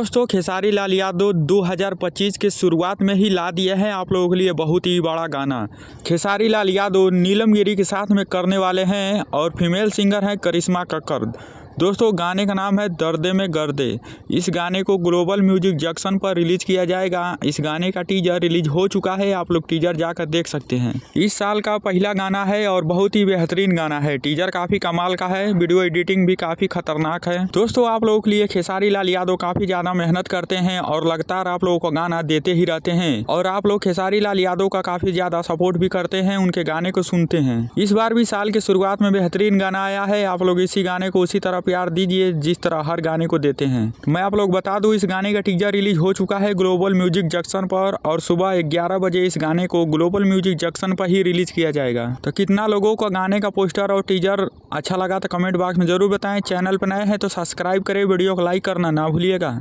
दोस्तों खेसारी लाल यादव 2025 के शुरुआत में ही ला दिया है आप लोगों के लिए बहुत ही बड़ा गाना। खेसारी लाल यादव नीलम गिरी के साथ में करने वाले हैं और फीमेल सिंगर हैं करिश्मा कक्कड़। दोस्तों गाने का नाम है दर्दे में गर्दे। इस गाने को ग्लोबल म्यूजिक जंक्शन पर रिलीज किया जाएगा। इस गाने का टीजर रिलीज हो चुका है, आप लोग टीजर जाकर देख सकते हैं। इस साल का पहला गाना है और बहुत ही बेहतरीन गाना है। टीजर काफी कमाल का है, वीडियो एडिटिंग भी काफी खतरनाक है। दोस्तों आप लोगों के लिए खेसारी लाल यादव काफी ज्यादा मेहनत करते हैं और लगातार आप लोगों को गाना देते ही रहते हैं और आप लोग खेसारी लाल यादव का काफी ज्यादा सपोर्ट भी करते हैं, उनके गाने को सुनते हैं। इस बार भी साल के शुरुआत में बेहतरीन गाना आया है। आप लोग इसी गाने को उसी तरह प्यार दीजिए जिस तरह हर गाने को देते हैं। मैं आप लोग बता दूं इस गाने का टीजर रिलीज हो चुका है ग्लोबल म्यूजिक जंक्शन पर और सुबह 11 बजे इस गाने को ग्लोबल म्यूजिक जंक्शन पर ही रिलीज किया जाएगा। तो कितना लोगों को गाने का पोस्टर और टीजर अच्छा लगा तो कमेंट बॉक्स में जरूर बताएं। चैनल पर नए हैं तो सब्सक्राइब करें, वीडियो को लाइक करना ना भूलिएगा।